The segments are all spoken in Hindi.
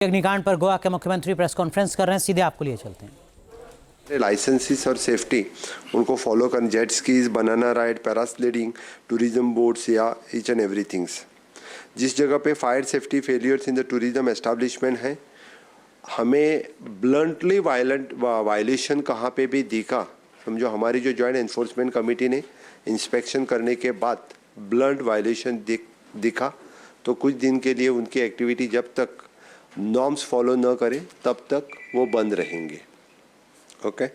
अग्निकांड पर गोवा के मुख्यमंत्री प्रेस कॉन्फ्रेंस कर रहे हैं, सीधे आपको लिए चलते हैं। लाइसेंसेस और सेफ्टी उनको फॉलो कर, jet skis, banana ride, parasailing, tourism boats या ईच एंड एवरीथिंग्स। जिस जगह पे fire safety failures in the tourism establishment है, हमें ब्लंटली वायलेशन कहाँ पे भी दिखा, समझो हमारी जो जॉइंट एनफोर्समेंट कमेटी ने इंस्पेक्शन करने के बाद ब्लंट वायलेशन दिखा तो कुछ दिन के लिए उनकी एक्टिविटी जब तक नॉर्म्स फॉलो न करें तब तक वो बंद रहेंगे। Okay.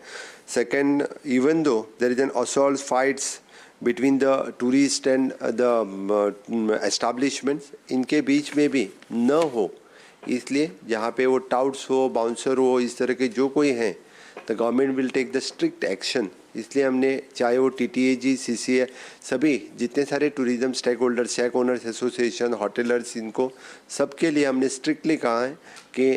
Second, even though there is an assault fights between the tourist and the establishments, इनके बीच में भी न हो, इसलिए जहाँ पे वो टाउट्स हो, बाउंसर हो, इस तरह के जो कोई हैं, the government will take the strict action. इसलिए हमने, चाहे वो TTAG, CCA, सभी जितने सारे tourism stakeholders, shack owners association, hoteliers, इनको सबके लिए हमने स्ट्रिक्टली कहा है कि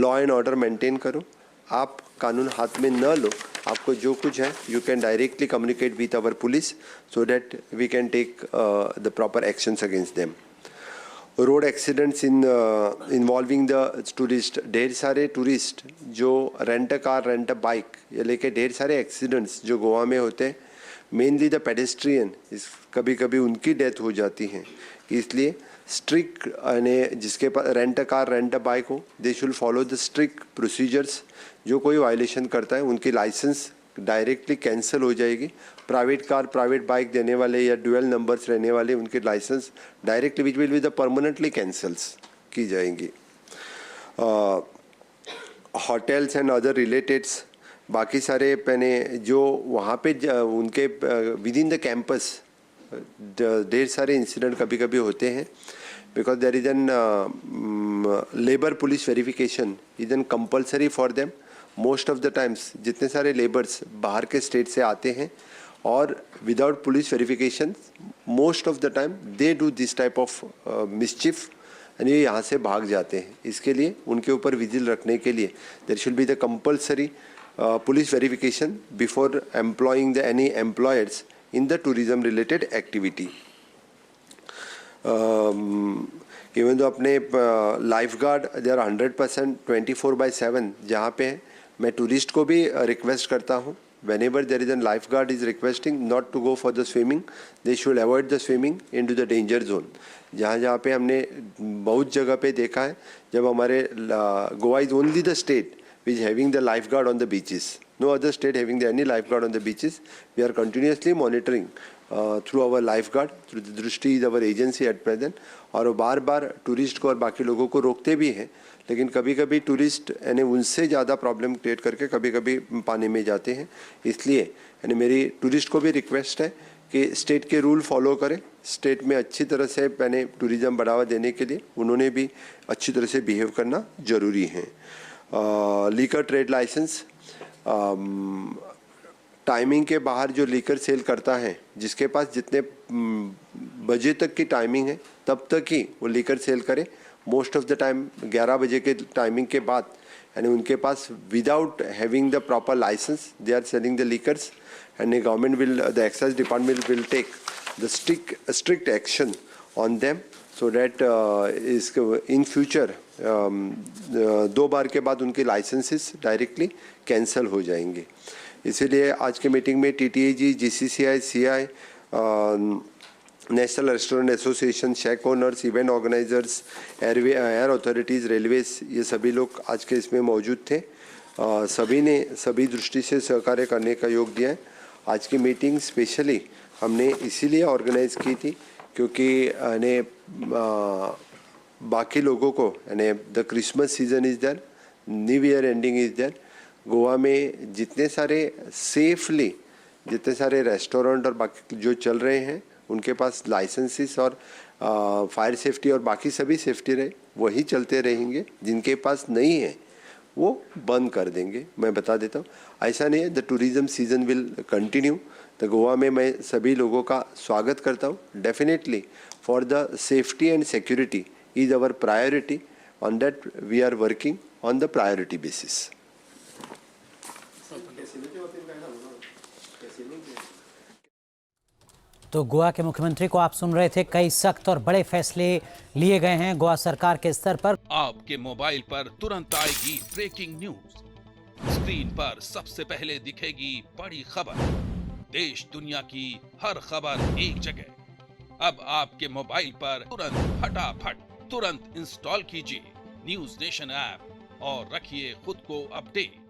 लॉ एंड ऑर्डर मेंटेन करो, आप कानून हाथ में न लो, आपको जो कुछ है you can directly communicate with our police so that we can take the proper actions against them. Road accidents involving the tourist, ढेर सारे टूरिस्ट जो रेंट कार, रेंट बाइक ये लेके ढेर सारे एक्सीडेंट्स जो गोवा में होते हैं, मेनली द पेडेस्ट्रियन, कभी कभी उनकी डेथ हो जाती है। इसलिए स्ट्रिक्ट जिसके पास रेंट कार, रेंट बाइक हो, they should follow the strict procedures. जो कोई वायलेशन करता है उनकी लाइसेंस डायरेक्टली कैंसिल हो जाएगी। प्राइवेट कार, प्राइवेट बाइक देने वाले या ड्यूअल नंबर्स रहने वाले, उनके license directly which will be the permanently cancels की जाएंगी। होटल्स एंड अदर रिलेटेड्स, बाकी सारे पहने जो वहाँ पे उनके विद इन द कैंपस ढेर सारे इंसिडेंट कभी कभी होते हैं, because there is an labour police verification is an compulsory for them. Most of the times जितने सारे लेबर्स बाहर के स्टेट से आते हैं और without police verification most of the time they do this type of मिसचिफ and ये यहाँ से भाग जाते हैं। इसके लिए उनके ऊपर विजिल रखने के लिए there should be the compulsory police verification before employing the any employers in the tourism related activity. Even though अपने lifeguard they are 100% 24/7 जहाँ पे है, मैं टूरिस्ट को भी रिक्वेस्ट करता हूँ, whenever there is a lifeguard is requesting not to go for the swimming, they should avoid the swimming into the danger zone. जहाँ पे हमने बहुत जगह पे देखा है, जब हमारे Goa is only the state which is having the lifeguard on the beaches. No other state having any lifeguard on the beaches. We are continuously monitoring through our lifeguard, through the Drishti is our agency at present. और वो बार बार टूरिस्ट को और बाकी लोगों को रोकते भी हैं, लेकिन कभी कभी टूरिस्ट यानी उनसे ज़्यादा प्रॉब्लम क्रिएट करके कभी कभी पानी में जाते हैं। इसलिए यानी मेरी टूरिस्ट को भी रिक्वेस्ट है कि स्टेट के रूल फॉलो करें। स्टेट में अच्छी तरह से मैंने टूरिज़्म बढ़ावा देने के लिए उन्होंने भी अच्छी तरह से बिहेव करना ज़रूरी है। लीकर ट्रेड लाइसेंस, टाइमिंग के बाहर जो लीकर सेल करता है, जिसके पास जितने बजे तक की टाइमिंग है तब तक ही वो लीकर सेल करे। मोस्ट ऑफ द टाइम 11 बजे के टाइमिंग के बाद यानी उनके पास without having the proper licence they are selling the liquors and government will, the excise department will take the strict action on them so that in future 2 बार के बाद उनके लाइसेंसेस डायरेक्टली कैंसिल हो जाएंगे। इसीलिए आज के मीटिंग में TTAG, GCCI, CI, national restaurant association, shack owners, event organisers, air authorities, railways, ये सभी लोग आज के इसमें मौजूद थे। सभी ने सभी दृष्टि से सहकार्य करने का योग दिया है। आज की मीटिंग स्पेशली हमने इसीलिए ऑर्गेनाइज की थी क्योंकि बाकी लोगों को यानी the Christmas season is there, new year ending is there. Goa में जितने सारे सेफली जितने सारे रेस्टोरेंट और बाकी जो चल रहे हैं उनके पास लाइसेंसेस और फायर सेफ्टी और बाकी सभी सेफ्टी रहे, वही चलते रहेंगे। जिनके पास नहीं है वो बंद कर देंगे। मैं बता देता हूँ, ऐसा नहीं है। The tourism season will continue. तो गोवा में मैं सभी लोगों का स्वागत करता हूँ। Definitely for the safety and security is our priority. On that we are working on the priority basis. तो गोवा के मुख्यमंत्री को आप सुन रहे थे। कई सख्त और बड़े फैसले लिए गए हैं गोवा सरकार के स्तर पर। आपके मोबाइल पर तुरंत आएगी ब्रेकिंग न्यूज। स्क्रीन पर सबसे पहले दिखेगी बड़ी खबर। देश दुनिया की हर खबर एक जगह। अब आपके मोबाइल पर तुरंत फटाफट तुरंत इंस्टॉल कीजिए न्यूज नेशन ऐप और रखिए खुद को अपडेट।